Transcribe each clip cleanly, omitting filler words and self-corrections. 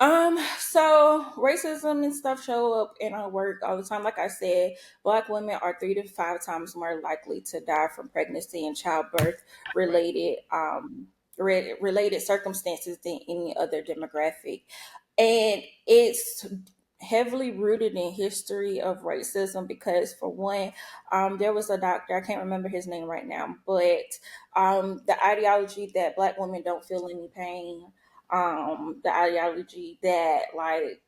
So racism and stuff show up in our work all the time. Like I said, Black women are 3 to 5 times more likely to die from pregnancy and childbirth Right. related related circumstances than any other demographic, and it's heavily rooted in history of racism because for one, there was a doctor, I can't remember his name right now, but the ideology that Black women don't feel any pain, the ideology that like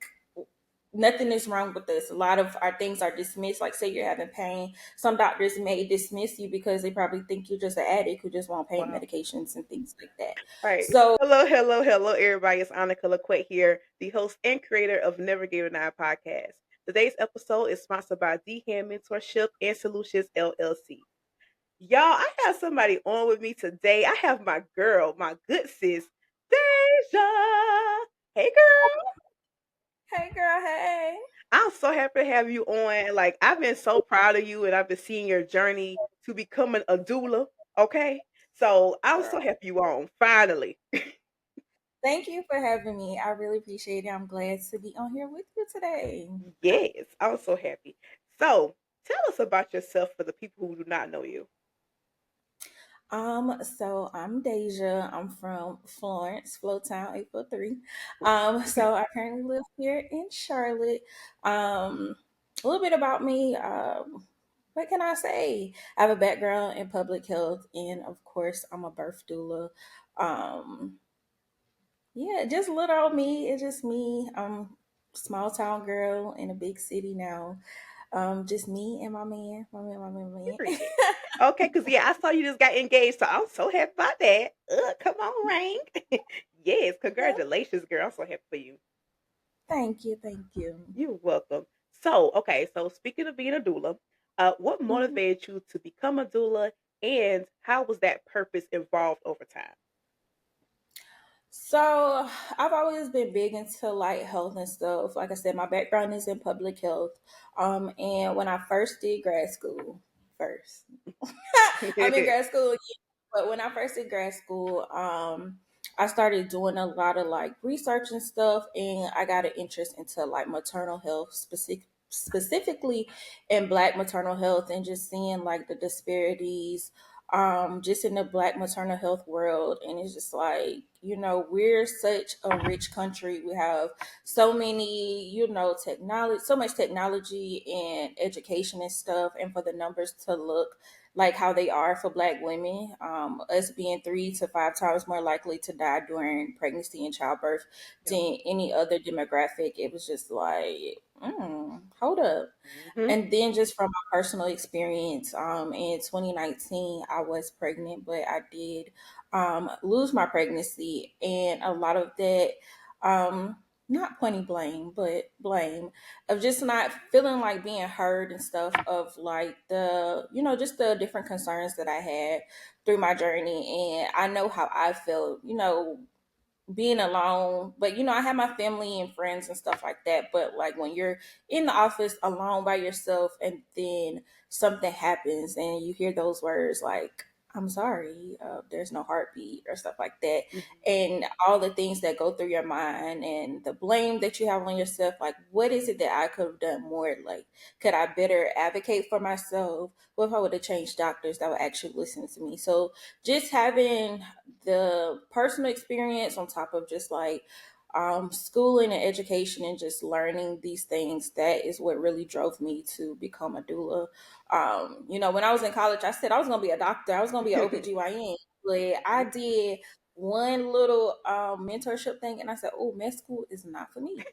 nothing is wrong with us. A lot of our things are dismissed. Like say you're having pain, some doctors may dismiss you because they probably think you're just an addict who just want pain Wow. medications and things like that. All right. So Hello, everybody. It's Annika LaQuette here, the host and creator of Never Give an Eye podcast. Today's episode is sponsored by D-Hand Mentorship and Solutions LLC. Y'all, I have somebody on with me today. I have my girl, my good sis, Deja. Hey, girl. hey girl, hey. I'm so happy to have you on. Like, I've been so proud of you, and I've been seeing your journey to becoming a doula. Okay. So I'm so Girl. happy you on, finally. Thank you for having me. I really appreciate it. I'm glad to be on here with you today. Yes, I'm so happy. So, tell us about yourself for the people who do not know you. So I'm Deja. I'm from Florence, Flowtown 843. So I currently live here in Charlotte. A little bit about me. What can I say? I have a background in public health, and of course, I'm a birth doula. Um, yeah, just little old me. It's just me. I'm a small town girl in a big city now. Just me and my man, my man. Period. Okay, because yeah, I saw you just got engaged, so I'm so happy about that. Come on, Ring. Yes, Yeah, congratulations, girl. I'm so happy for you. thank you, thank you. You're welcome. So, okay, so speaking of being a doula, what Mhm. motivated you to become a doula, and how was that purpose evolved over time? So I've always been big into like health and stuff. Like I said, my background is in public health. And when I first did grad school, first I'm in grad school, yeah, but when I first did grad school, I started doing a lot of like research and stuff, and I got an interest into like maternal health, specifically in Black maternal health, and just seeing like the disparities, just in the Black maternal health world. And it's just like, we're such a rich country. We have so many, technology, so much technology and education and stuff, and for the numbers to look like how they are for Black women, us being 3 to 5 times more likely to die during pregnancy and childbirth Yep. than any other demographic. It was just like, hold up. Hmm. And then just from my personal experience, in 2019, I was pregnant, but I did lose my pregnancy, and a lot of that, not pointing blame, but blame of just not feeling like being heard and stuff of like just the different concerns that I had through my journey. And I know how I felt, being alone. But I have my family and friends and stuff like that. But like when you're in the office alone by yourself and then something happens and you hear those words like, I'm sorry, there's no heartbeat or stuff like that, and all the things that go through your mind and the blame that you have on yourself, like what is it that I could have done more? Like, could I better advocate for myself? What if I would have changed doctors that would actually listen to me? So just having the personal experience on top of just like schooling and education and just learning these things, that is what really drove me to become a doula. When I was in college, I said I was going to be a doctor. I was going to be an OBGYN. But I did one little mentorship thing and I said, oh, med school is not for me.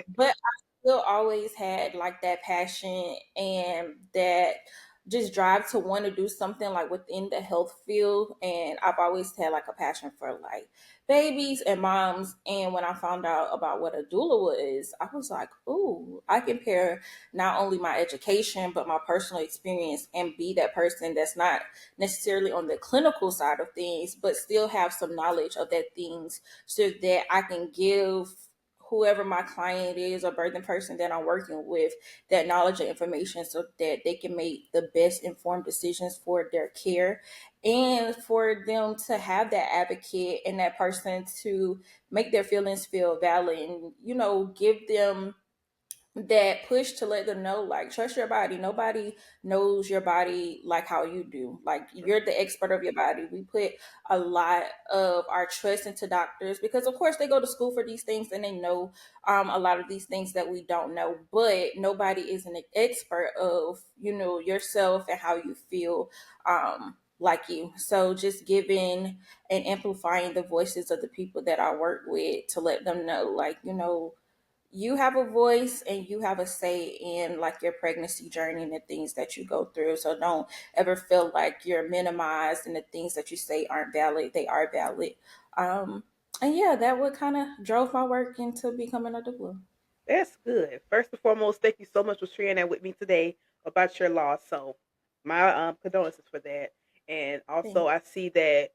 But I still always had like that passion and that just drive to want to do something like within the health field. And I've always had like a passion for like babies and moms. And when I found out about what a doula was, I was like, ooh, I can pair not only my education, but my personal experience and be that person that's not necessarily on the clinical side of things, but still have some knowledge of that things so that I can give whoever my client is or birthing person that I'm working with that knowledge and information so that they can make the best informed decisions for their care, and for them to have that advocate and that person to make their feelings feel valid, and give them that push to let them know, like, trust your body. Nobody knows your body like how you do. Like, you're the expert of your body. We put a lot of our trust into doctors because of course they go to school for these things and they know a lot of these things that we don't know, but nobody is an expert of yourself and how you feel like you. So just giving and amplifying the voices of the people that I work with to let them know, like, you have a voice and you have a say in like your pregnancy journey and the things that you go through. So don't ever feel like you're minimized and the things that you say aren't valid. They are valid. Um, and yeah, that would kind of drove my work into becoming a doula. That's good. First and foremost, thank you so much for sharing that with me today about your loss. So, my condolences for that. And also, Thank I see that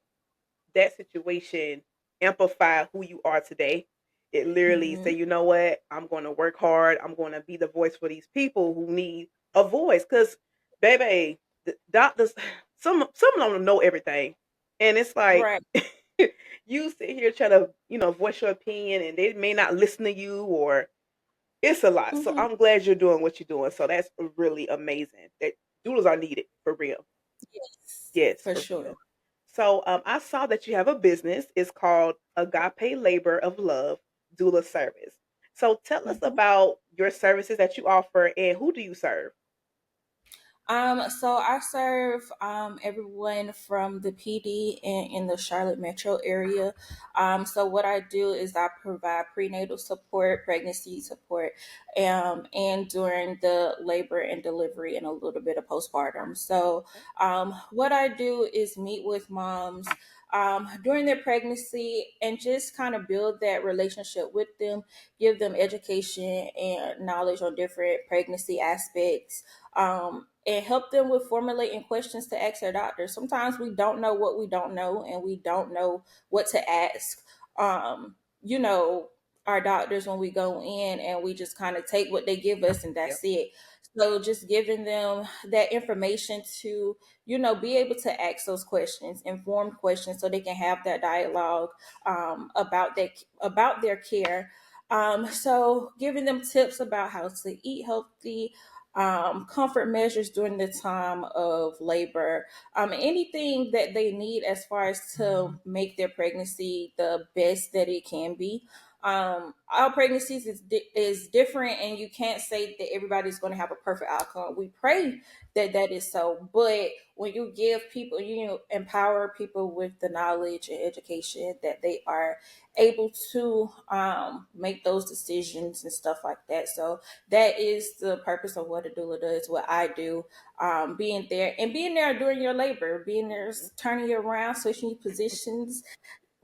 that situation amplify who you are today. It literally say, you. you know what, I'm going to work hard. I'm going to be the voice for these people who need a voice. Because, baby, the doctors, some don't know everything, and it's like Right. you sit here trying to voice your opinion, and they may not listen to you, or it's a lot. So Hmm. I'm glad you're doing what you're doing. So that's really amazing. That doulas are needed for real. Yes, Yes, for for sure. real. So I saw that you have a business. It's called Agape Labor of Love Doula Service. So tell us Mhm. about your services that you offer and who do you serve? So I serve everyone from the PD and in the Charlotte metro area. So what I do is I provide prenatal support, pregnancy support, and during the labor and delivery and a little bit of postpartum. So Okay. what I do is meet with moms during their pregnancy and just kind of build that relationship with them, give them education and knowledge on different pregnancy aspects, and help them with formulating questions to ask their doctor. Sometimes we don't know what we don't know, and we don't know what to ask. You know, our doctors when we go in, and we just kind of take what they give us, and Yep. that's it. So just giving them that information to, be able to ask those questions, informed questions, so they can have that dialogue about their care. So giving them tips about how to eat healthy, comfort measures during the time of labor, anything that they need as far as to make their pregnancy the best that it can be. All pregnancies is different, and you can't say that everybody's going to have a perfect outcome. We pray that that is so, but when you give people, empower people with the knowledge and education that they are able to make those decisions and stuff like that. So that is the purpose of what a doula does, what I do, being there during your labor, being there, Mhm. turning you around, switching you positions,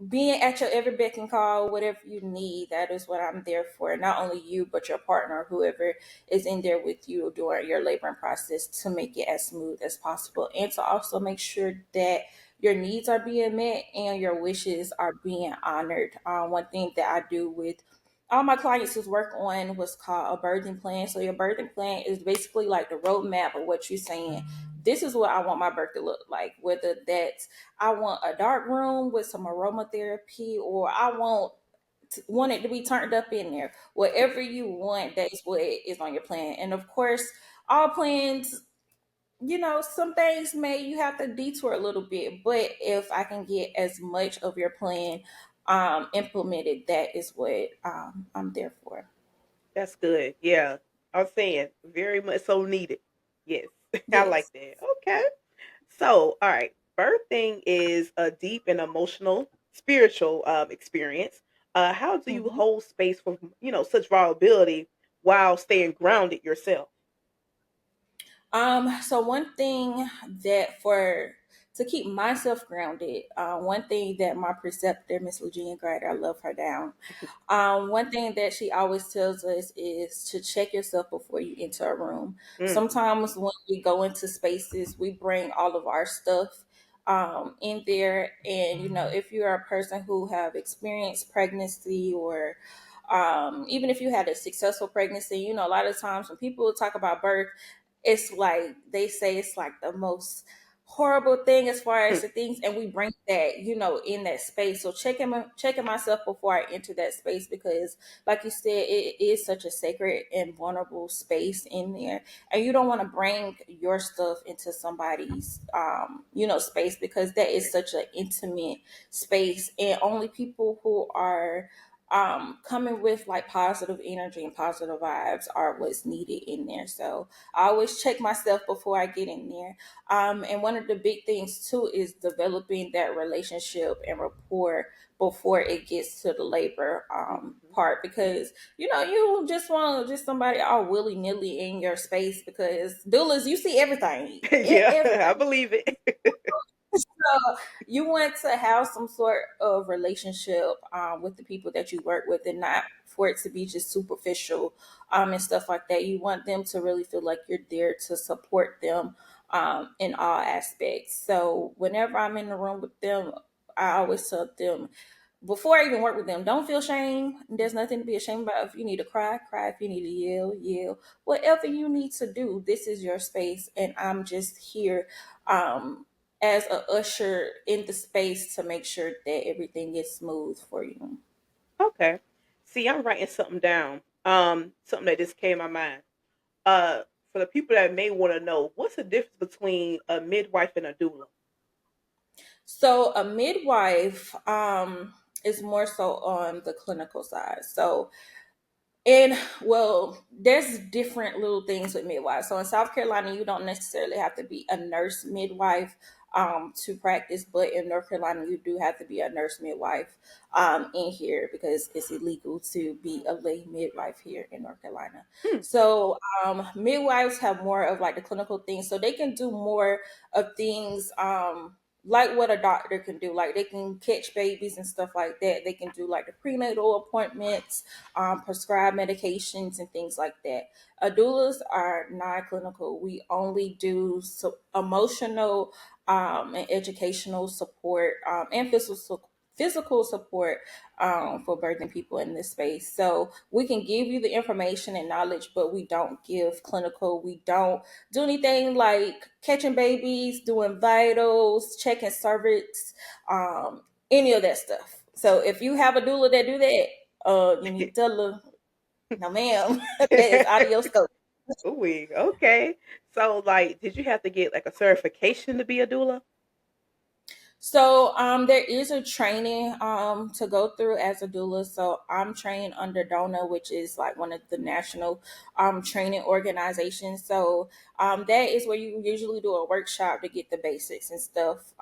being at your every beck and call, whatever you need. That is what I'm there for. Not only you, but your partner, whoever is in there with you during your laboring process, to make it as smooth as possible, and to also make sure that your needs are being met and your wishes are being honored. One thing that I do with all my clients is work on what's called a birthing plan. So your birthing plan is basically like the roadmap of what you're saying. This is what I want my birth to look like, whether that's I want a dark room with some aromatherapy, or I want it to be turned up in there. Whatever you want, that's what is on your plan. And of course, all plans, some things may you have to detour a little bit, but if I can get as much of your plan implemented, that is what I'm there for. That's good. Yeah. I'm saying very much so needed. Yes. I like Yes. that. Okay. So, all right. Birthing is a deep and emotional, spiritual experience. How do you Mhm. hold space for, such vulnerability while staying grounded yourself? So one thing that for to keep myself grounded, one thing that my preceptor, Miss Virginia Greider, I love her down. One thing that she always tells us is to check yourself before you enter a room. Mm, Sometimes when we go into spaces, we bring all of our stuff in there, and if you're a person who have experienced pregnancy or even if you had a successful pregnancy, you know, a lot of times when people talk about birth, it's like they say it's like the most horrible thing as far as the things, and we bring that, you know, in that space. So checking myself before I enter that space, because like you said, it is such a sacred and vulnerable space in there, and you don't want to bring your stuff into somebody's you know, space, because that is such an intimate space, and only people who are coming with like positive energy and positive vibes are what's needed in there. So I always check myself before I get in there. And one of the big things too is developing that relationship and rapport before it gets to the labor part, because you know, you just want just somebody all willy nilly in your space, because doulas, you see everything, Yeah, I everything. believe it. So you want to have some sort of relationship with the people that you work with, and not for it to be just superficial and stuff like that. You want them to really feel like you're there to support them in all aspects. So whenever I'm in the room with them, I always tell them before I even work with them, don't feel shame. There's nothing to be ashamed about. If you need to cry, cry. If you need to yell, yell. Whatever you need to do, this is your space, and I'm just here as a usher in the space to make sure that everything is smooth for you. Okay. See, I'm writing something down. Something that just came to my mind. For the people that may want to know, what's the difference between a midwife and a doula? So a midwife is more so on the clinical side. So and well, there's different little things with midwives. So in South Carolina, you don't necessarily have to be a nurse midwife to practice, but in North Carolina, you do have to be a nurse midwife in here, because it's illegal to be a lay midwife here in North Carolina. Hmm. So midwives have more of like the clinical things, so they can do more of things. Like what a doctor can do, like they can catch babies and stuff like that. They can do like the prenatal appointments, prescribe medications and things like that. Doulas are non-clinical. We only do emotional and educational support and physical support for birthing people in this space. So we can give you the information and knowledge, but we don't give clinical. We don't do anything like catching babies, doing vitals, checking cervix, any of that stuff. So if you have a doula that do that, you need to tell her, no, ma'am, that is out of your scope. Ooh, okay. So, like, did you have to get like a certification to be a doula? So there is a training to go through as a doula. So I'm trained under DONA, which is like one of the national training organizations. So that is where you usually do a workshop to get the basics and stuff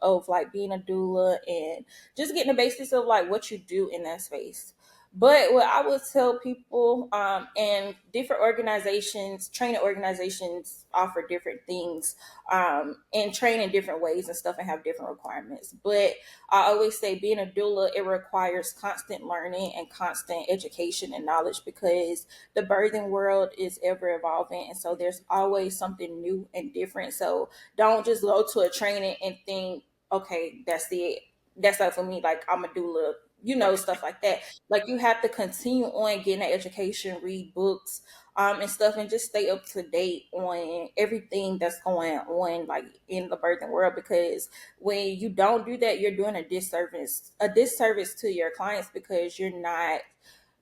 of like being a doula, and just getting the basics of like what you do in that space. But what I would tell people, and different organizations, training organizations offer different things and train in different ways and stuff, and have different requirements. But I always say being a doula, it requires constant learning and constant education and knowledge, because the birthing world is ever evolving. And so there's always something new and different. So don't just go to a training and think, okay, that's it. That's not for me. Like, I'm a doula, you know, Right. stuff like that. Like, you have to continue on getting that education, read books, and stuff, and just stay up to date on everything that's going on like in the birthing world, because when you don't do that, you're doing a disservice to your clients, because you're not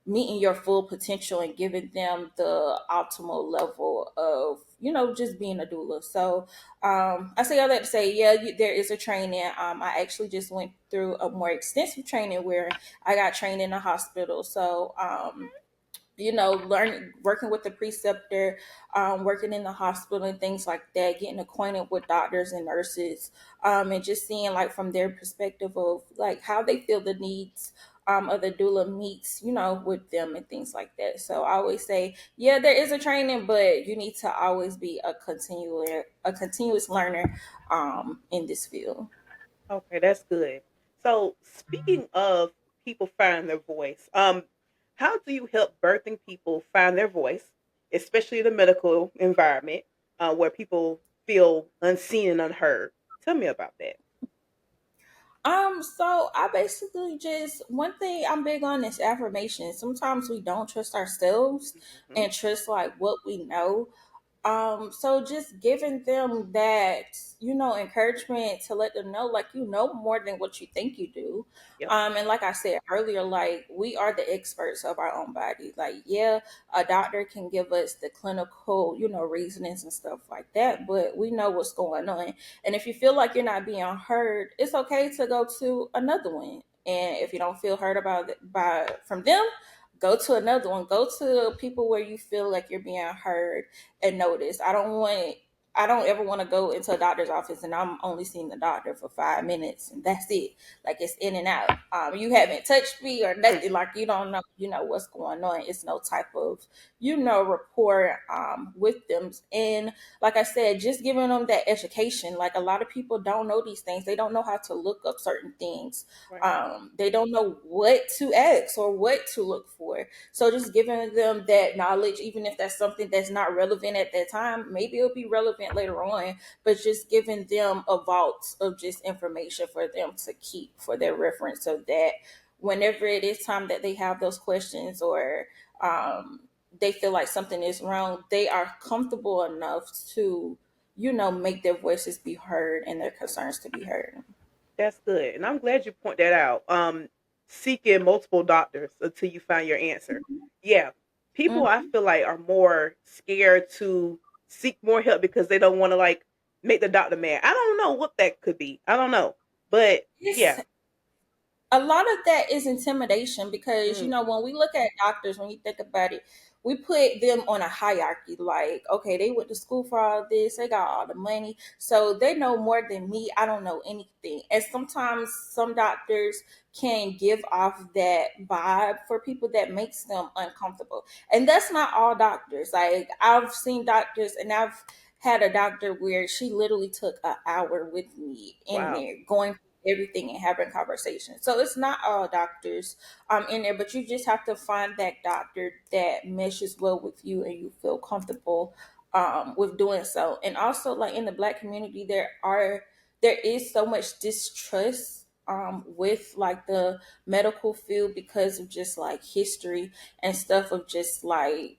meeting your full potential and giving them the optimal level of, you know, just being a doula. So I say all that to say, yeah, there is a training. I actually just went through a more extensive training where I got trained in a hospital. So you know, learn working with the preceptor, working in the hospital and things like that, getting acquainted with doctors and nurses, and just seeing like from their perspective of like how they feel the needs of the doula meets, you know, with them and things like that. So I always say, yeah, there is a training, but you need to always be a continuous learner in this field. Okay, that's good. So, speaking of people finding their voice, how do you help birthing people find their voice, especially in the medical environment, where people feel unseen and unheard? Tell me about that. So I basically just one thing I'm big on is affirmation. Sometimes we don't trust ourselves Hmm. and trust like what we know. So just giving them that, encouragement to let them know, like, more than what you think you do. Yep. And like I said earlier, like, we are the experts of our own body. Like, yeah, a doctor can give us the clinical, reasonings and stuff like that, but we know what's going on. And if you feel like you're not being heard, it's okay to go to another one. And if you don't feel heard about it by from them, go to another one. Go to people where you feel like you're being heard and noticed. I don't ever want to go into a doctor's office and I'm only seeing the doctor for 5 minutes and that's it. Like, it's in and out. You haven't touched me or Mm. nothing. Like, you don't know, what's going on. It's no type of, rapport with them. And like I said, just giving them that education. Like, a lot of people don't know these things. They don't know how to look up certain things. Right. They don't know what to ask or what to look for. So just giving them that knowledge, even if that's something that's not relevant at that time, maybe it'll be relevant later on, but just giving them a vault of just information for them to keep for their reference, so that whenever it is time that they have those questions, or they feel like something is wrong, they are comfortable enough to, make their voices be heard and their concerns to be heard. That's good, and I'm glad you point that out. Seeking multiple doctors until you find your answer. Yeah, people I Mhm. feel like are more scared to seek more help because they don't want to like make the doctor mad. I don't know what that could be. I don't know, but It's yeah. a lot of that is intimidation because, Mm, when we look at doctors, when you think about it, we put them on a hierarchy. Like, okay, they went to school for all this, they got all the money, so they know more than me. I don't know anything. And sometimes some doctors can give off that vibe for people that makes them uncomfortable. And that's not all doctors. Like, I've seen doctors, and I've had a doctor where she literally took an hour with me in wow. there going everything and having conversations. So it's not all doctors in there, but you just have to find that doctor that meshes well with you and you feel comfortable with doing so. And also, like, in the Black community, there is so much distrust with like the medical field because of just like history and stuff of just like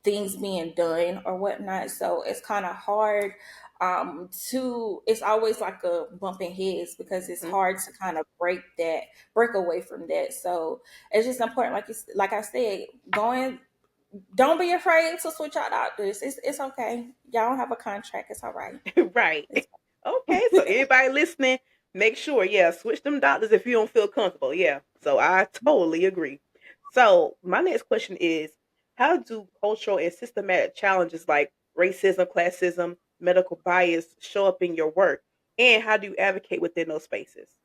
things being done or whatnot. So it's kind of hard to it's always like a bumping heads because it's Hmm. hard to kind of break away from that. So it's just important, like I said, going don't be afraid to switch out doctors. It's okay. Y'all don't have a contract. It's all right. Right. It's Okay, so anybody listening, make sure, yeah, switch them doctors if you don't feel comfortable. Yeah. So I totally agree. So my next question is, how do cultural and systematic challenges like racism, classism, medical bias show up in your work? And how do you advocate within those spaces?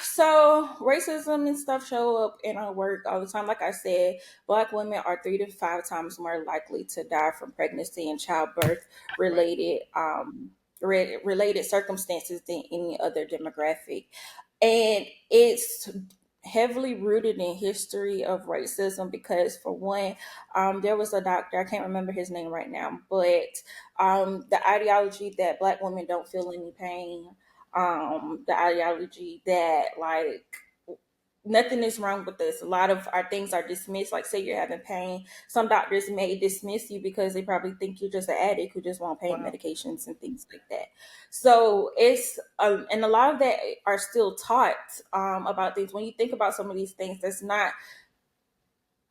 So racism and stuff show up in our work all the time. Like I said, Black women are 3 to 5 times more likely to die from pregnancy and childbirth Right. related related circumstances than any other demographic. And it's heavily rooted in history of racism because, for one, there was a doctor, I can't remember his name right now, but the ideology that Black women don't feel any pain, the ideology that like nothing is wrong with us. A lot of our things are dismissed. Like, say you're having pain, some doctors may dismiss you because they probably think you're just an addict who just want pain Wow. medications and things like that. So it's and a lot of that are still taught about things. When you think about some of these things, that's not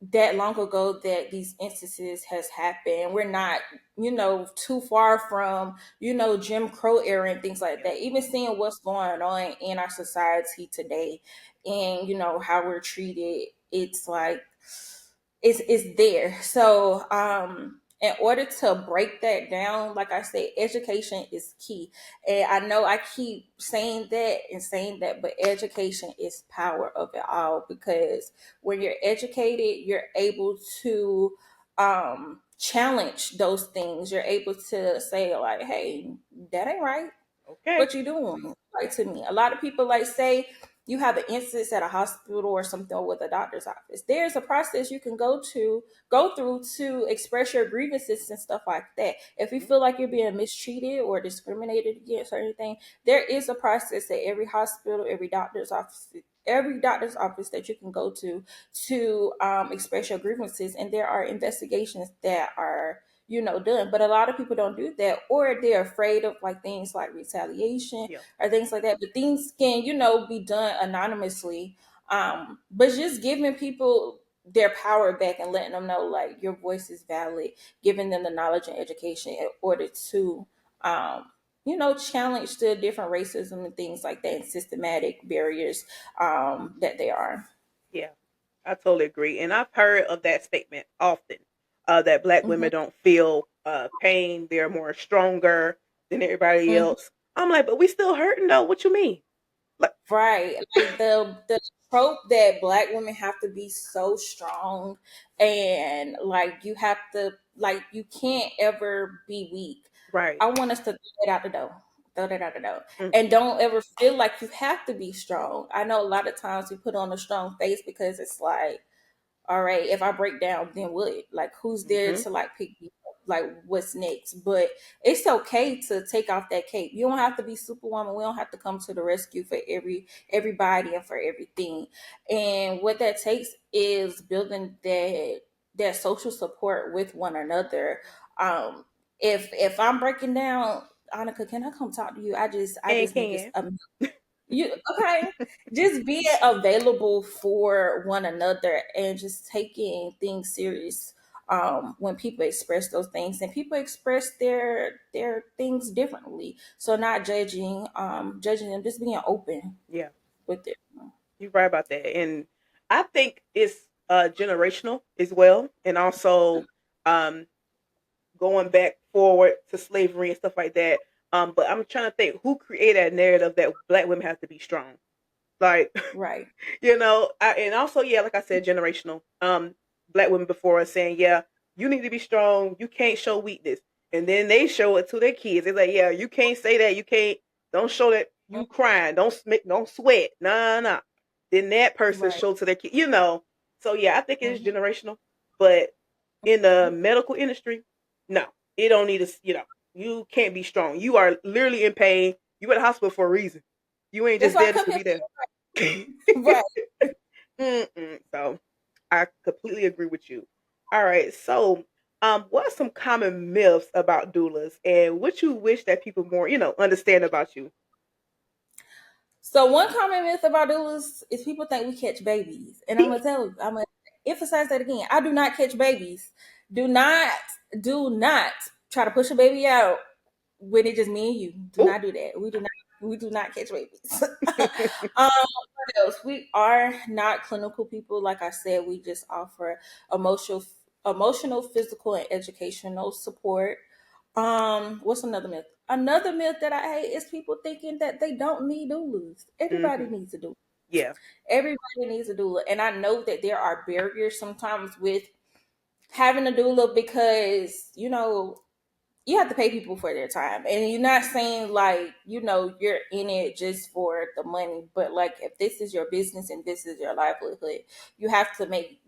that long ago that these instances has happened. We're not, too far from, Jim Crow era and things like Yeah. that. Even seeing what's going on in our society today and, how we're treated, it's like it's there. So in order to break that down, like I said, education is key. And I know I keep saying that and saying that, but education is power of it all because when you're educated, you're able to challenge those things. You're able to say, like, hey, that ain't right. Okay. What you doing? Like, to me, a lot of people like say, you have an instance at a hospital or something, or with a doctor's office, there's a process you can go through to express your grievances and stuff like that. If you Mhm. feel like you're being mistreated or discriminated against or anything, there is a process at every hospital, every doctor's office that you can go to express your grievances, and there are investigations that are done. But a lot of people don't do that, or they're afraid of like things like retaliation Yeah. or things like that. But things can be done anonymously. But just giving people their power back and letting them know like your voice is valid, giving them the knowledge and education in order to challenge the different racism and things like that, and systematic barriers that they are. Yeah, I totally agree. And I've heard of that statement often, that black Hmm. women don't feel pain. They're more stronger than everybody else. I'm like, but we still hurting though. What you mean? Like, Right. Like the trope that black women have to be so strong, and like you have to, like, you can't ever be weak. right. I want us to throw it out the door. Throw that out the door. Mm, And don't ever feel like you have to be strong. I know a lot of times we put on a strong face because it's like, all right, if I break down, then what? Like, who's there mm-hmm. to like pick me up? Like, what's next? But it's okay to take off that cape. You don't have to be Superwoman. We don't have to come to the rescue for everybody and for everything. And what that takes is building that social support with one another. If I'm breaking down, Annika, can I come talk to you? I And just need this can. you okay? Just being available for one another and just taking things serious. When people express those things, and people express their things differently, so not judging them, just being open Yeah, with it. you're right about that. And I think it's generational as well. And also, um, going back forward to slavery and stuff like that. But I'm trying to think who created that narrative that black women have to be strong. Like, Right. and also, yeah, like I said, generational. Black women before us saying, yeah, you need to be strong. You can't show weakness. And then they show it to their kids. It's like, yeah, you can't say that. You can't. Don't show that you crying. Don't sweat. Nah, nah. Then that person Right. show to their kid. You know. So yeah, I think it's Mhm. generational. But in the medical industry, no, it don't need to. You can't be strong. You are literally in pain. You at the hospital for a reason. You ain't That's just why I there just come to here. be there. Right. So I completely agree with you. All right. So, what are some common myths about doulas, and what you wish that people more, understand about you? So one common myth about doulas is people think we catch babies, and I'm gonna emphasize that again. I do not catch babies. Do not, do not try to push a baby out when it's just me and you. Do Oh, not do that. We do not catch babies. What else? We are not clinical people. Like I said, we just offer emotional, physical, and educational support. What's another myth? Another myth that I hate is people thinking that they don't need doulas. Everybody hmm, needs a doula. yeah, Everybody needs a doula. And I know that there are barriers sometimes with having a doula because, you have to pay people for their time. And you're not saying like, you're in it just for the money, but like if this is your business and this is your livelihood, you have to make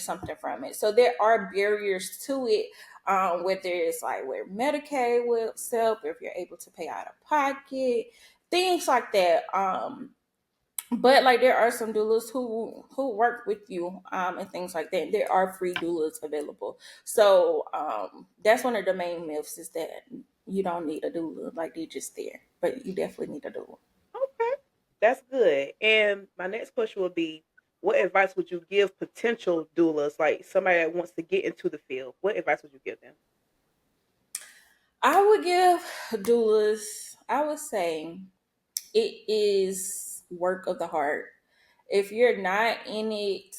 something from it. So there are barriers to it. Whether it's like where Medicaid will help, if you're able to pay out of pocket, things like that. But like there are some doulas who work with you and things like that. There are free doulas available. So that's one of the main myths, is that you don't need a doula, like they're just there, but you definitely need a doula. okay, that's good. And my next question would be, what advice would you give potential doulas, like somebody that wants to get into the field? What advice would you give them? I would give doulas, I would say it is work of the heart. If you're not in it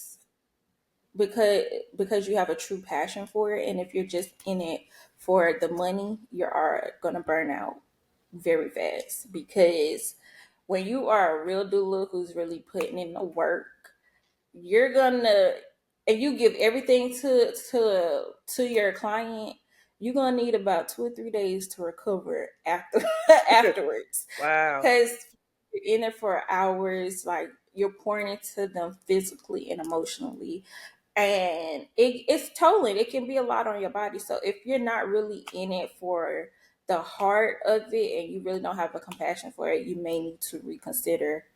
because you have a true passion for it, and if you're just in it for the money, you are gonna burn out very fast. Because when you are a real doula who's really putting in the work, you're gonna and you give everything to your client, you're gonna need about 2 or 3 days to recover after afterwards. Wow. Because you're in it for hours, like you're pouring into them physically and emotionally. And it's tolling. It can be a lot on your body. So if you're not really in it for the heart of it and you really don't have a compassion for it, you may need to reconsider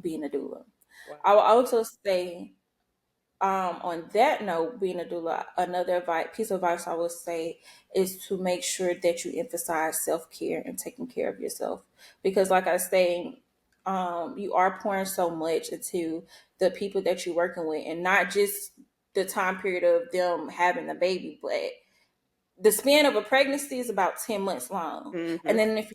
being a doula. I Wow. will also say, on that note, being a doula, another piece of advice I would say is to make sure that you emphasize self care and taking care of yourself. Because, like I say, you are pouring so much into the people that you're working with, and not just the time period of them having the baby, but the span of a pregnancy is about 10 months long. And Mhm. then if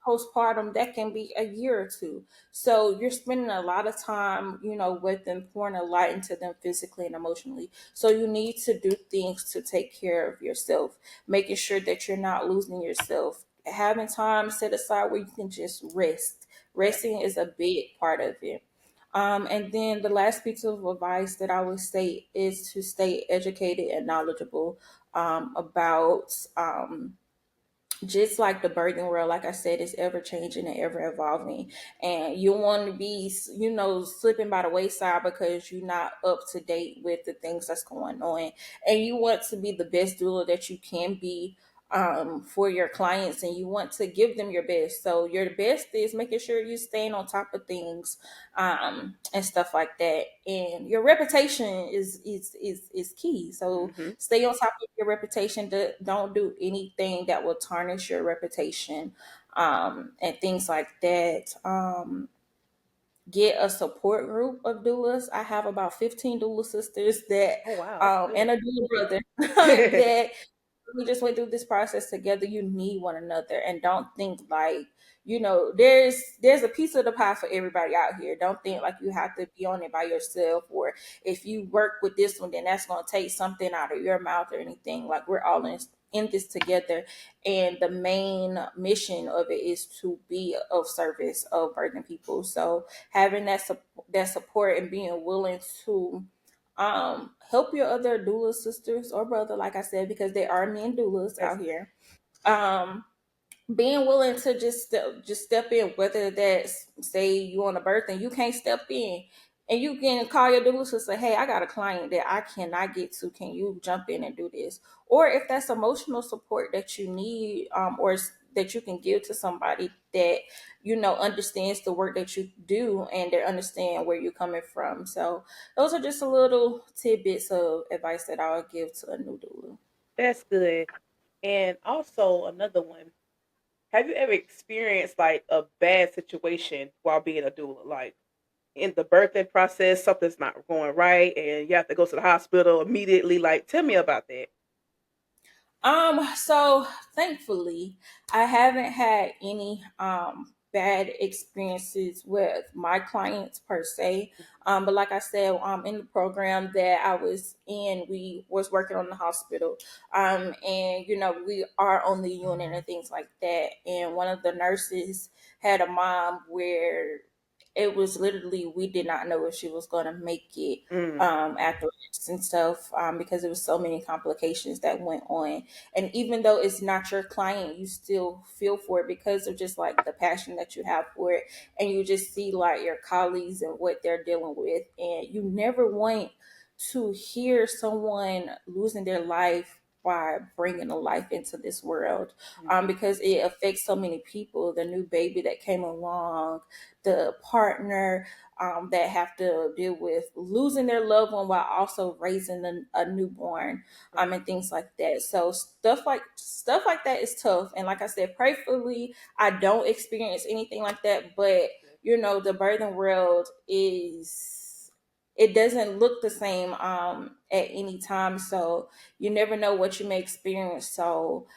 postpartum, that can be a year or two. So you're spending a lot of time, with them, pouring a lot into them physically and emotionally. So you need to do things to take care of yourself, making sure that you're not losing yourself, having time set aside where you can just rest. Yeah. Resting is a big part of it. And then the last piece of advice that I would say is to stay educated and knowledgeable about just like the birthing world. Like I said, it's ever changing and ever evolving, and you want to be, slipping by the wayside because you're not up to date with the things that's going on, and you want to be the best doula that you can be, for your clients, and you want to give them your best. So your best is making sure you're staying on top of things, and stuff like that. And your reputation is key. So Mhm. stay on top of your reputation. Don't do anything that will tarnish your reputation, and things like that. Get a support group of doulas. I have about 15 doula sisters that, Oh wow, that's and good. a doula brother that we just went through this process together. You need one another, and don't think like, there's a piece of the pie for everybody out here. Don't think like you have to be on it by yourself, or if you work with this one, then that's going to take something out of your mouth or anything. Like, we're all in this together, and the main mission of it is to be of service of birthing people. So having that support and being willing to, help your other doula sisters or brother, like I said, because there are men doulas That's out here. Um, being willing to just step in, whether that's, say you on a birth and you can't step in, and you can call your doula and say, hey, I got a client that I cannot get to, can you jump in and do this? Or if that's emotional support that you need, or that you can give to somebody that understands the work that you do, and they understand where you're coming from. So those are just a little tidbits of advice that I would give to a new doula. that's good. And also another one. Have you ever experienced like a bad situation while being a doula? Like in the birthing process, something's not going right and you have to go to the hospital immediately. Like tell me about that. So thankfully, I haven't had any bad experiences with my clients per se. But like I said, in the program that I was in, we was working on the hospital. And we are on the unit and things like that. And one of the nurses had a mom where it was literally, we did not know if she was going to make it, Mm, afterwards and stuff, because there was so many complications that went on. And even though it's not your client, you still feel for it because of just like the passion that you have for it. And you just see like your colleagues and what they're dealing with. And you never want to hear someone losing their life by bringing a life into this world, mhm. because it affects so many people. The new baby that came along, the partner, that have to deal with losing their loved one while also raising a newborn, Right. and things like that. So stuff like that is tough. And like I said, prayerfully, I don't experience anything like that. But the birthing world is, it doesn't look the same, at any time. So you never know what you may experience. So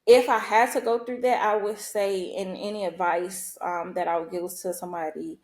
if I had to go through that, I would say, in any advice, that I would give to somebody,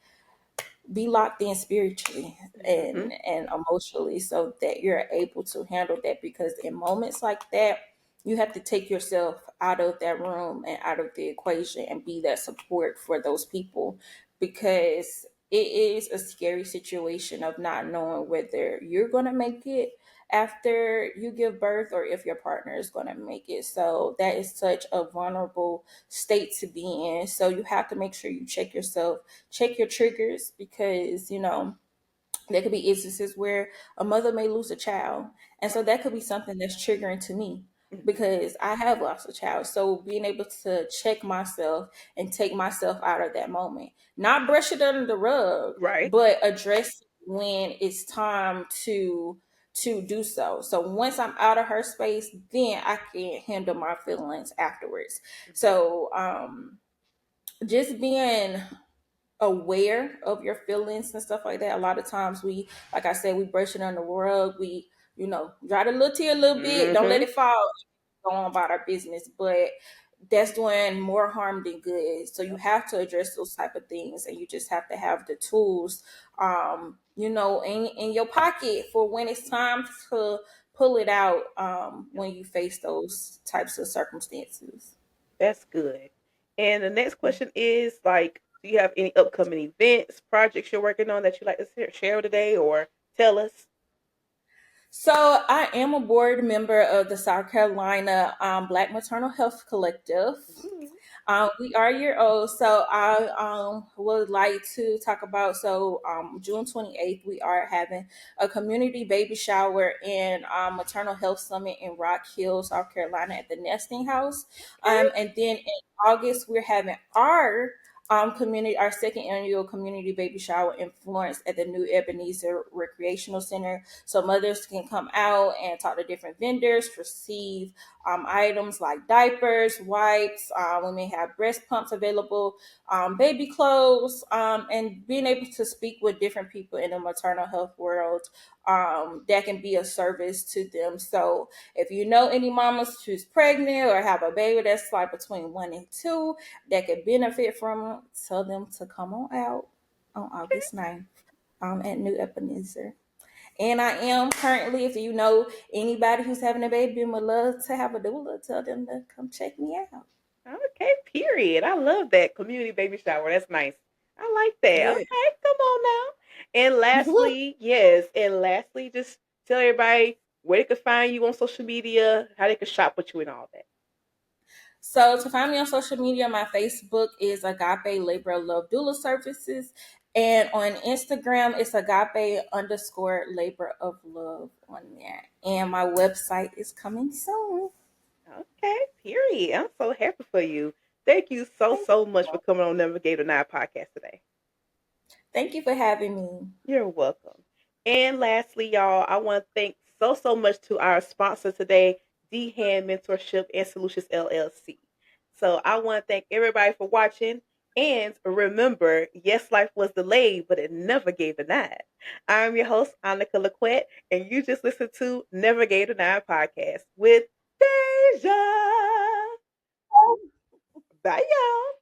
be locked in spiritually Mhm. and emotionally, so that you're able to handle that. Because in moments like that, you have to take yourself out of that room and out of the equation and be that support for those people. Because it is a scary situation of not knowing whether you're going to make it after you give birth or if your partner is going to make it. So that is such a vulnerable state to be in. So you have to make sure you check yourself, check your triggers, because there could be instances where a mother may lose a child. And so that could be something that's triggering to me Mhm. because I have lost a child. So being able to check myself and take myself out of that moment, not brush it under the rug, Right. but address it when it's time to do so. So once I'm out of her space, then I can handle my feelings afterwards. Mhm. So just being aware of your feelings and stuff like that. A lot of times we, like I said, we brush it under the rug. We, dry the little tear a little bit. Don't let Mhm. it fall. Go on about our business. But that's doing more harm than good. So you Yep. have to address those type of things, and you just have to have the tools, in your pocket for when it's time to pull it out. Yep. When you face those types of circumstances. That's good. And the next question is like, do you have any upcoming events, projects you're working on that you like to share today or tell us? So I am a board member of the South Carolina Black Maternal Health Collective. Mhm. We are a year old, so I would like to talk about. So June 28th, we are having a community baby shower and maternal health summit in Rock Hill, South Carolina, at the Nesting House. Okay. And then in August, we're having our second annual community baby shower in Florence at the New Ebenezer Recreational Center, so mothers can come out and talk to different vendors, receive items like diapers, wipes. We may have breast pumps available, baby clothes, and being able to speak with different people in the maternal health world that can be of service to them. So if you know any mamas who's pregnant or have a baby that's like between 1 and 2 that could benefit from it, tell them to come on out on August 9th at New Ebenezer. And I am currently, if you know anybody who's having a baby and would love to have a doula, tell them to come check me out. Okay, period. I love that community baby shower. That's nice. I like that. Yeah. Okay, come on now. And lastly, yes, and lastly, just tell everybody where they can find you on social media, how they can shop with you and all that. So to find me on social media, my Facebook is Agape Labor of Love Doula Services. And on Instagram, it's Agape_Labor of Love on there. And my website is coming soon. Okay, period. I'm so happy for you. Thank you so, Thank so much you. for coming on Navigator Now podcast today. Thank you for having me. You're welcome. And lastly, y'all, I want to thank so, so much to our sponsor today, D Hand Mentorship and Solutions LLC. So I want to thank everybody for watching. And remember, yes, life was delayed, but it never gave denied. I'm your host, Annika Laquette, and you just listened to Never Gave Denied podcast with Deja. Bye, y'all.